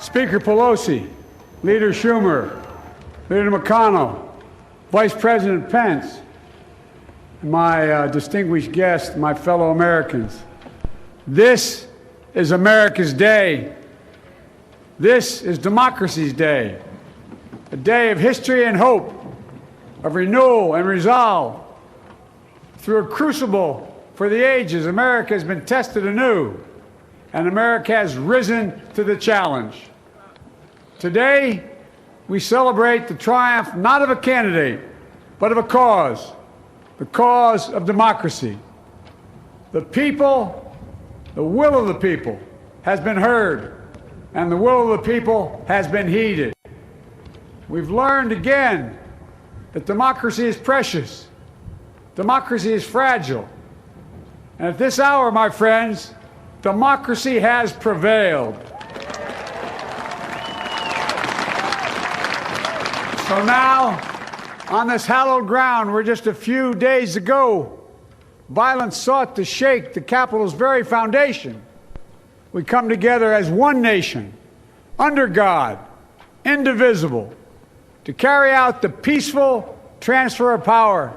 Speaker Pelosi, Leader Schumer, Leader McConnell, Vice President Pence, and my distinguished guests, my fellow Americans. This is America's day. This is democracy's day, a day of history and hope, of renewal and resolve. Through a crucible for the ages, America has been tested anew, and America has risen to the challenge. Today, we celebrate the triumph not of a candidate, but of a cause, the cause of democracy. The people, the will of the people has been heard, and the will of the people has been heeded. We've learned again that democracy is precious, democracy is fragile, and at this hour, my friends, democracy has prevailed. So now, on this hallowed ground where just a few days ago violence sought to shake the Capitol's very foundation, we come together as one nation, under God, indivisible, to carry out the peaceful transfer of power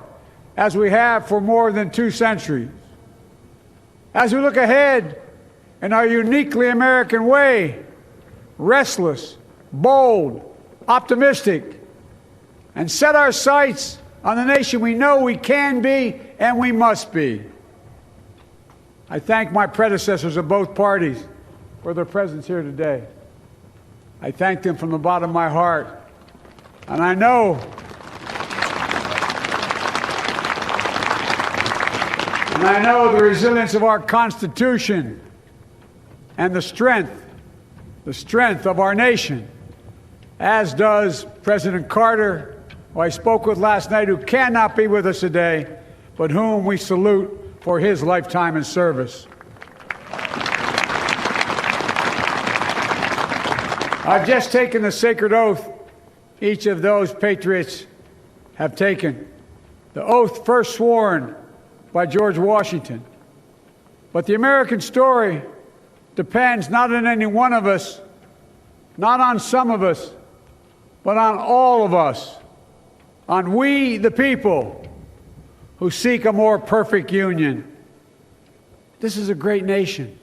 as we have for more than 2 centuries. As we look ahead in our uniquely American way, restless, bold, optimistic, and set our sights on the nation we know we can be and we must be. I thank my predecessors of both parties for their presence here today. I thank them from the bottom of my heart. And I know the resilience of our Constitution and the strength of our nation, as does President Carter, who I spoke with last night, who cannot be with us today, but whom we salute for his lifetime in service. I've just taken the sacred oath each of those patriots have taken, the oath first sworn by George Washington. But the American story depends not on any one of us, not on some of us, but on all of us, on we, the people, who seek a more perfect union. This is a great nation.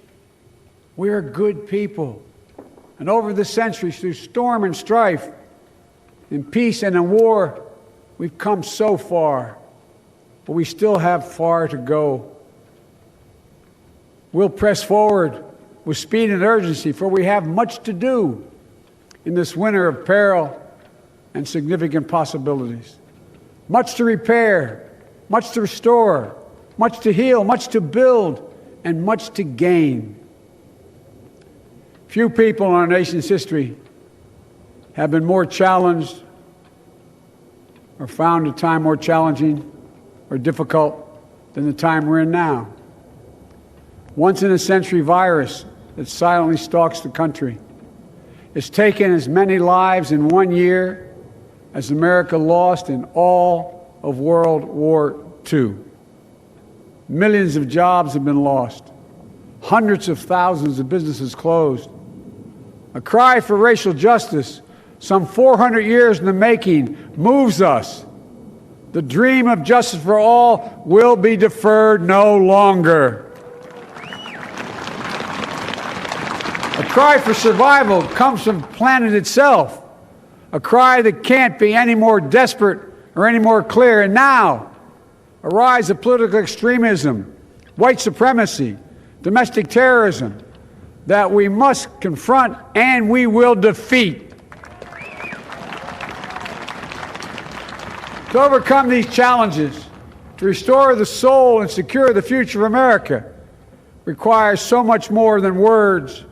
We are good people. And over the centuries, through storm and strife, in peace and in war, we've come so far. But we still have far to go. We'll press forward with speed and urgency, for we have much to do in this winter of peril and significant possibilities. Much to repair, much to restore, much to heal, much to build, and much to gain. Few people in our nation's history have been more challenged or found a time more challenging or difficult than the time we're in now. Once-in-a-century virus that silently stalks the country. It's taken as many lives in 1 year as America lost in all of World War II. Millions of jobs have been lost. Hundreds of thousands of businesses closed. A cry for racial justice, some 400 years in the making, moves us. The dream of justice for all will be deferred no longer. A cry for survival comes from the planet itself, a cry that can't be any more desperate or any more clear. And now, a rise of political extremism, white supremacy, domestic terrorism, that we must confront and we will defeat. To overcome these challenges, to restore the soul and secure the future of America, requires so much more than words.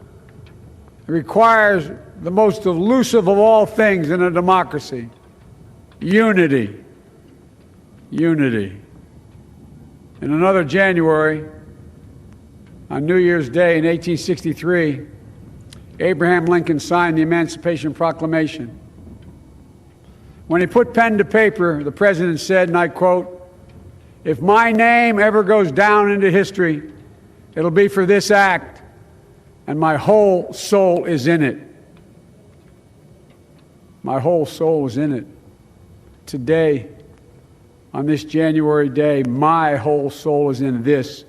It requires the most elusive of all things in a democracy: unity. Unity. In another January, on New Year's Day in 1863, Abraham Lincoln signed the Emancipation Proclamation. When he put pen to paper, the president said, and I quote, "If my name ever goes down into history, it'll be for this act, and my whole soul is in it." My whole soul is in it. Today, on this January day, my whole soul is in this,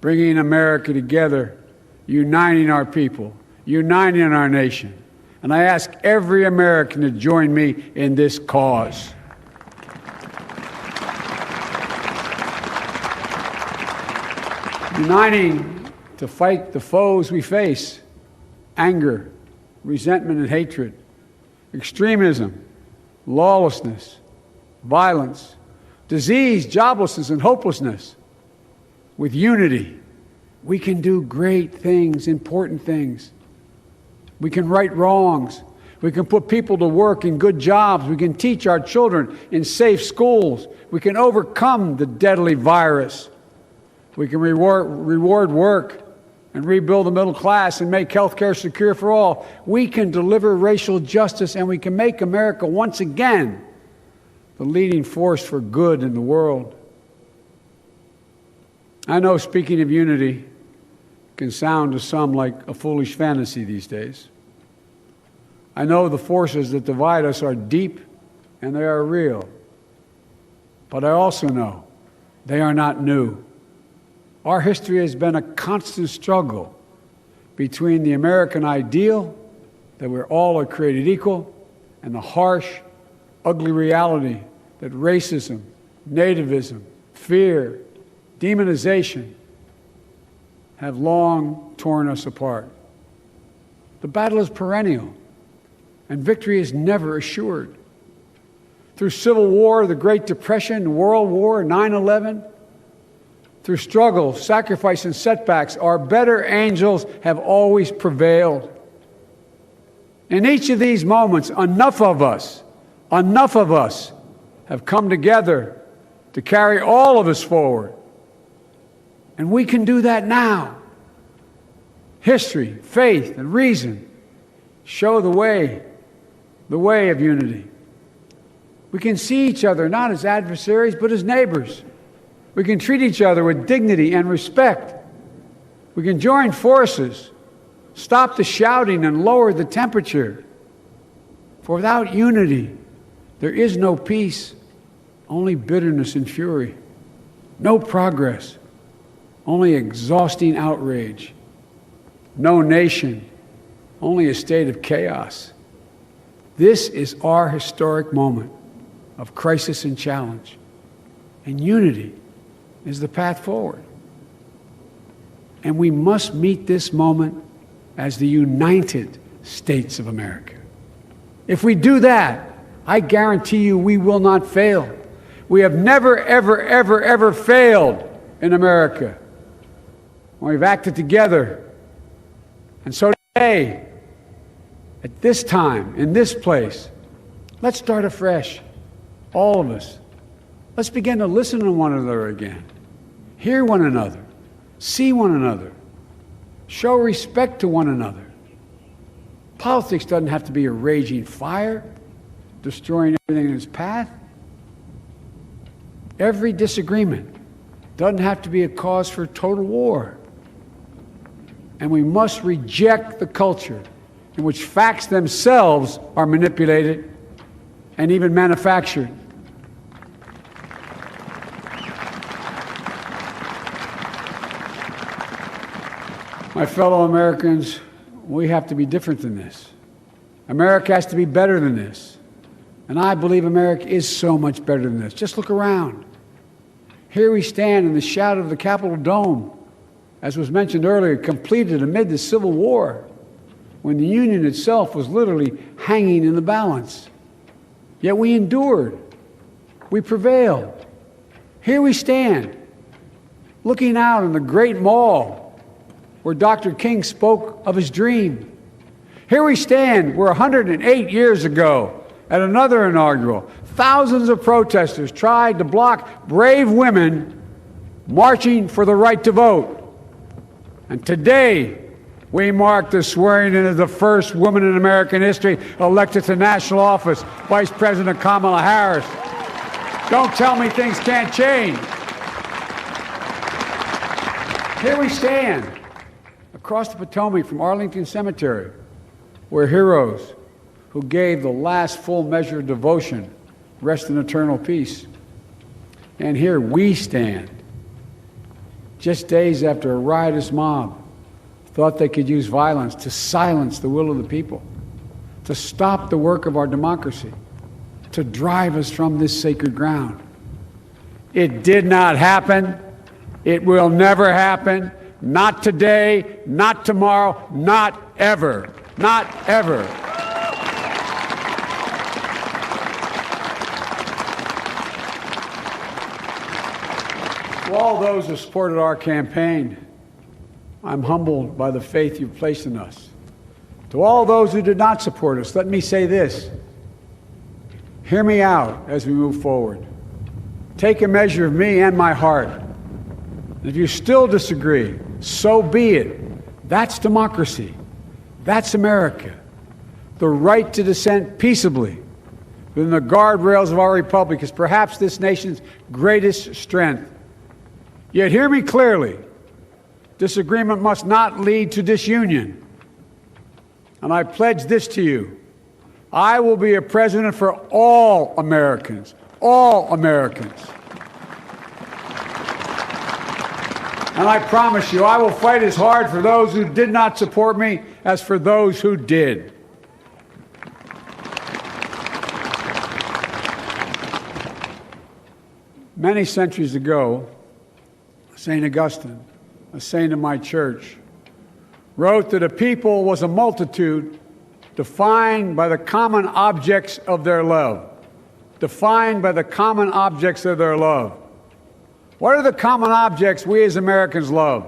bringing America together, uniting our people, uniting our nation. And I ask every American to join me in this cause. Uniting to fight the foes we face: anger, resentment and hatred, extremism, lawlessness, violence, disease, joblessness, and hopelessness. With unity, we can do great things, important things. We can right wrongs. We can put people to work in good jobs. We can teach our children in safe schools. We can overcome the deadly virus. We can reward work and rebuild the middle class and make health care secure for all. We can deliver racial justice, and we can make America once again the leading force for good in the world. I know speaking of unity can sound to some like a foolish fantasy these days. I know the forces that divide us are deep and they are real. But I also know they are not new. Our history has been a constant struggle between the American ideal that we're all are created equal and the harsh, ugly reality that racism, nativism, fear, demonization have long torn us apart. The battle is perennial, and victory is never assured. Through Civil War, the Great Depression, World War, 9/11, through struggle, sacrifice, and setbacks, our better angels have always prevailed. In each of these moments, enough of us have come together to carry all of us forward. And we can do that now. History, faith, and reason show the way of unity. We can see each other not as adversaries, but as neighbors. We can treat each other with dignity and respect. We can join forces, stop the shouting, and lower the temperature. For without unity, there is no peace, only bitterness and fury. No progress, only exhausting outrage. No nation, only a state of chaos. This is our historic moment of crisis and challenge, and unity is the path forward. And we must meet this moment as the United States of America. If we do that, I guarantee you we will not fail. We have never, ever, ever, ever failed in America when we've acted together. And so today, at this time, in this place, let's start afresh, all of us. Let's begin to listen to one another again, hear one another, see one another, show respect to one another. Politics doesn't have to be a raging fire, destroying everything in its path. Every disagreement doesn't have to be a cause for total war. And we must reject the culture in which facts themselves are manipulated and even manufactured. My fellow Americans, we have to be different than this. America has to be better than this. And I believe America is so much better than this. Just look around. Here we stand in the shadow of the Capitol Dome, as was mentioned earlier, completed amid the Civil War, when the Union itself was literally hanging in the balance. Yet we endured. We prevailed. Here we stand, looking out on the great mall where Dr. King spoke of his dream. Here we stand where 108 years ago, at another inaugural, thousands of protesters tried to block brave women marching for the right to vote. And today, we mark the swearing in of the first woman in American history elected to national office, Vice President Kamala Harris. Don't tell me things can't change. Here we stand across the Potomac from Arlington Cemetery, where heroes who gave the last full measure of devotion, rest in eternal peace. And here we stand, just days after a riotous mob thought they could use violence to silence the will of the people, to stop the work of our democracy, to drive us from this sacred ground. It did not happen. It will never happen. Not today, not tomorrow, not ever. Not ever. To all those who supported our campaign, I'm humbled by the faith you've placed in us. To all those who did not support us, let me say this. Hear me out as we move forward. Take a measure of me and my heart. And if you still disagree, so be it. That's democracy. That's America. The right to dissent peaceably within the guardrails of our republic is perhaps this nation's greatest strength. Yet hear me clearly. Disagreement must not lead to disunion. And I pledge this to you. I will be a president for all Americans. All Americans. And I promise you, I will fight as hard for those who did not support me as for those who did. Many centuries ago, St. Augustine, a saint of my church, wrote that a people was a multitude defined by the common objects of their love. Defined by the common objects of their love. What are the common objects we as Americans love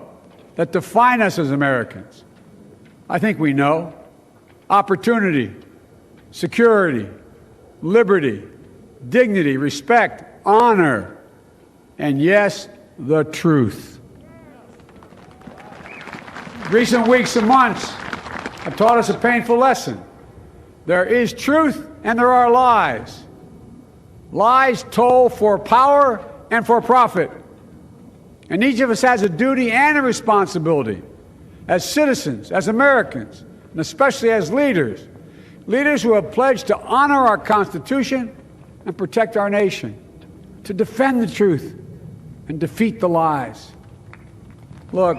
that define us as Americans? I think we know. Opportunity, security, liberty, dignity, respect, honor, and yes, the truth. Recent weeks and months have taught us a painful lesson. There is truth and there are lies. Lies told for power and for profit. And each of us has a duty and a responsibility as citizens, as Americans, and especially as leaders. Leaders who have pledged to honor our Constitution and protect our nation, to defend the truth and defeat the lies. Look,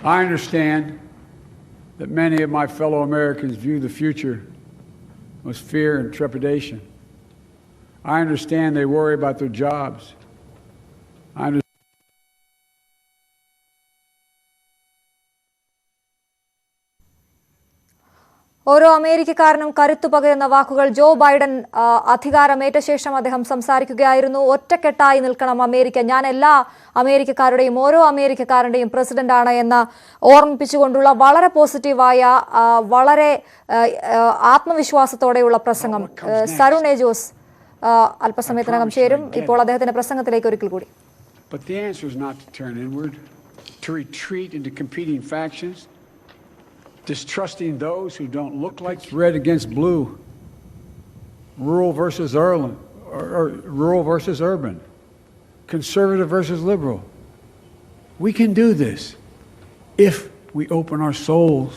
I understand that many of my fellow Americans view the future with fear and trepidation. I understand they worry about their jobs. I understand. ഓരോ അമേരിക്കക്കാരനും കരുത്തു പകരുന്ന വാക്കുകൾ Joe Biden അധികാരമേറ്റ ശേഷം അദ്ദേഹം സംസാരിക്കുകയായിരുന്നു. ഒറ്റക്കെട്ടായി നിൽക്കണം America, ഞാൻ എല്ലാ അമേരിക്കക്കാരുടെയും ഓരോ അമേരിക്കക്കാരൻ്റെയും പ്രസിഡന്റാണ് എന്ന് ഓർമ്മിപ്പിച്ചുകൊണ്ടുള്ള വളരെ പോസിറ്റീവായ വളരെ ആത്മവിശ്വാസത്തോടെയുള്ള പ്രസംഗം. സരുൺ എ ജോസ് അല്പസമയത്തിനകം ചേരും. ഇപ്പോൾ അദ്ദേഹത്തിന്റെ പ്രസംഗത്തിലേക്ക് ഒരിക്കൽ കൂടി. But the answer is not to turn inward, to retreat into competing factions, distrusting those who don't look like red against blue, rural versus urban, conservative versus liberal. We can do this if we open our souls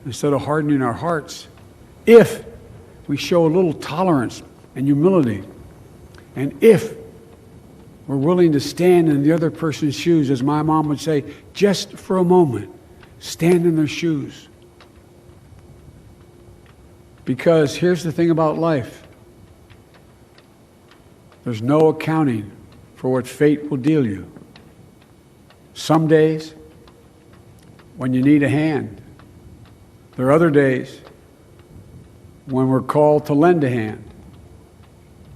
instead of hardening our hearts, if we show a little tolerance and humility, and if we're willing to stand in the other person's shoes, as my mom would say, just for a moment, stand in their shoes. Because here's the thing about life. There's no accounting for what fate will deal you. Some days when you need a hand. There are other days when we're called to lend a hand.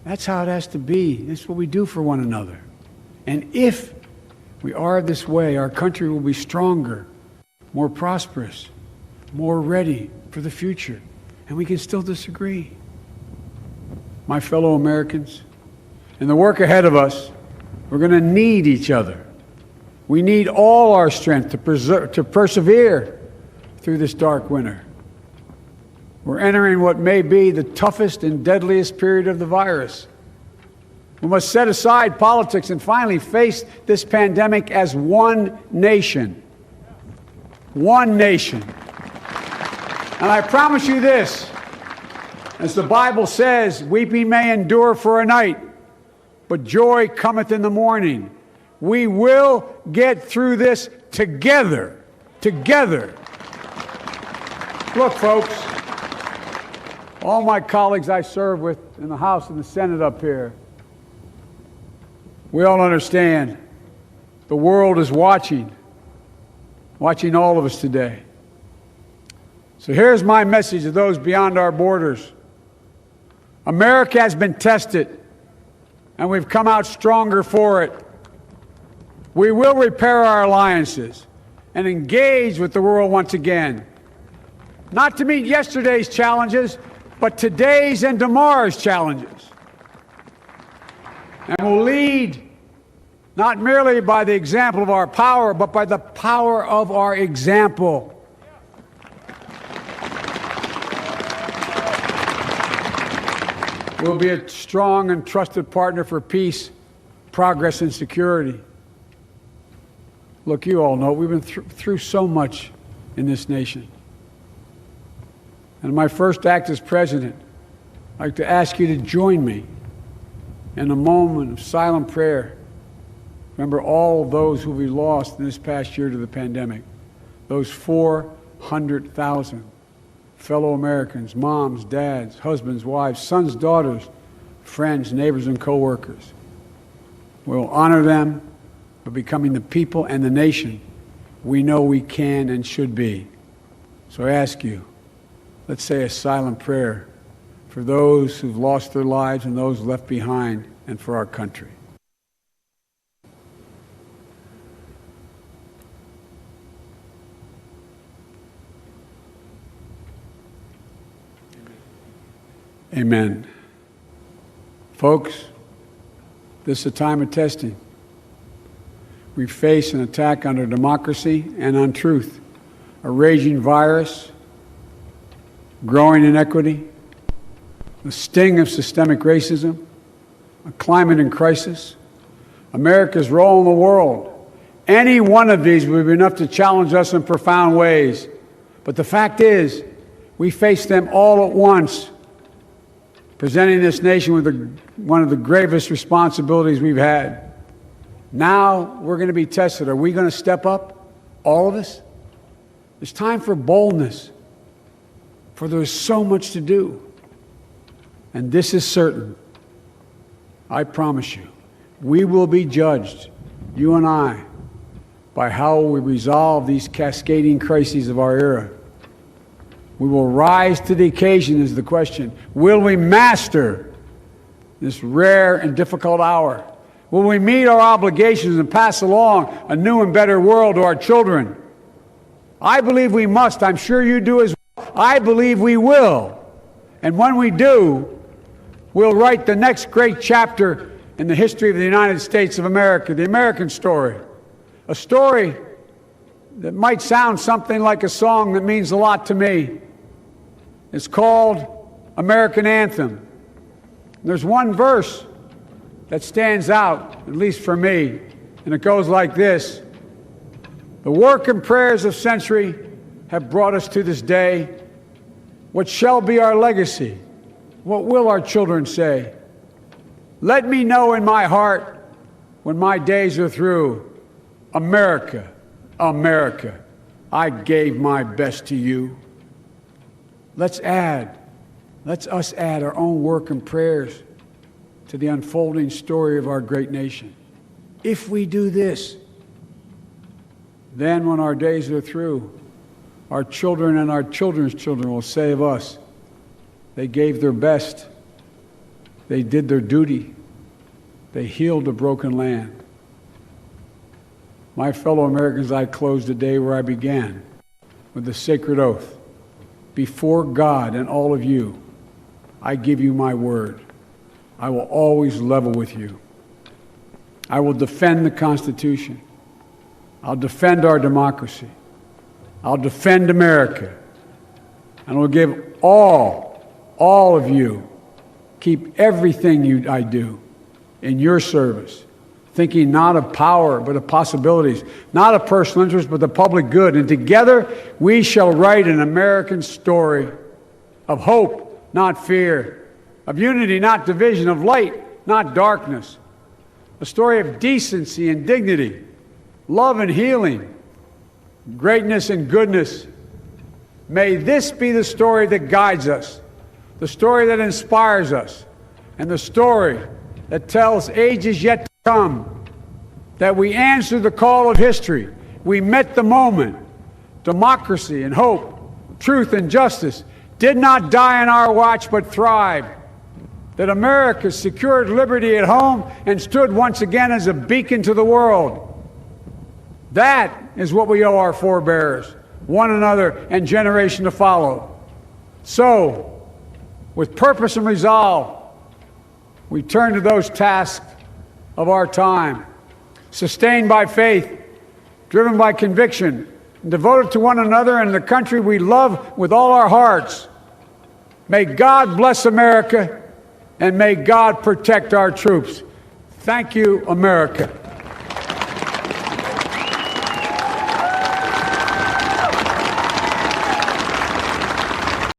That's how it has to be. That's what we do for one another. And if we are this way, our country will be stronger, more prosperous, more ready for the future. And we can still disagree. My fellow Americans, in the work ahead of us, we're going to need each other. We need all our strength to persevere through this dark winter. We're entering what may be the toughest and deadliest period of the virus. We must set aside politics and finally face this pandemic as one nation. One nation. And I promise you this, as the Bible says, weeping may endure for a night, but joy cometh in the morning. We will get through this together. Together. Look, folks, all my colleagues I serve with in the House and the Senate up here, we all understand the world is watching all of us today. So here's my message to those beyond our borders. America has been tested, and we've come out stronger for it. We will repair our alliances and engage with the world once again, not to meet yesterday's challenges, but today's and tomorrow's challenges. And we'll lead not merely by the example of our power, but by the power of our example. We'll be a strong and trusted partner for peace, progress, and security. Look, you all know we've been through so much in this nation. And in my first act as president, I'd like to ask you to join me in a moment of silent prayer. Remember all those who we lost in this past year to the pandemic. Those 400,000 fellow Americans, moms, dads, husbands, wives, sons, daughters, friends, neighbors, and co-workers. We'll honor them by becoming the people and the nation we know we can and should be. So I ask you, let's say a silent prayer for those who've lost their lives and those left behind, and for our country. Amen. Folks, this is a time of testing. We face an attack on our democracy and on truth, a raging virus, growing inequity, the sting of systemic racism, a climate in crisis, America's role in the world. Any one of these would be enough to challenge us in profound ways. But the fact is, we face them all at once, presenting this nation with one of the gravest responsibilities we've had. Now we're going to be tested. Are we going to step up, all of us? It's time for boldness, for there's so much to do. And this is certain. I promise you, we will be judged, you and I, by how we resolve these cascading crises of our era. We will rise to the occasion is the question. Will we master this rare and difficult hour? Will we meet our obligations and pass along a new and better world to our children? I believe we must. I'm sure you do as well. I believe we will. And when we do, we'll write the next great chapter in the history of the United States of America, the American story. A story that might sound something like a song that means a lot to me. It's called American Anthem. There's one verse that stands out, at least for me, and it goes like this. The work and prayers of century have brought us to this day. What shall be our legacy? What will our children say? Let me know in my heart when my days are through, America, America, I gave my best to you. Let's us add our own work and prayers to the unfolding story of our great nation. If we do this, then when our days are through, our children and our children's children will say of us, they gave their best, they did their duty, they healed a broken land. My fellow Americans, I close the day where I began, with the sacred oath. Before God and all of you, I give you my word. I will always level with you. I will defend the Constitution. I'll defend our democracy. I'll defend America. And I will give all of you, keep everything I do in your service thinking not of power, but of possibilities, not of personal interest, but the public good. And together we shall write an American story of hope, not fear, of unity, not division, of light, not darkness, a story of decency and dignity, love and healing, greatness and goodness. May this be the story that guides us, the story that inspires us, and the story that tells ages yet to come that we answered the call of history. We met the moment. Democracy and hope, truth and justice did not die in our watch but thrived. That America secured liberty at home and stood once again as a beacon to the world. That is what we owe our forebears, one another, and generation to follow. So, with purpose and resolve, we turn to those tasks of our time, sustained by faith, driven by conviction, and devoted to one another and the country we love with all our hearts. May God bless America, and may God protect our troops. Thank you, America.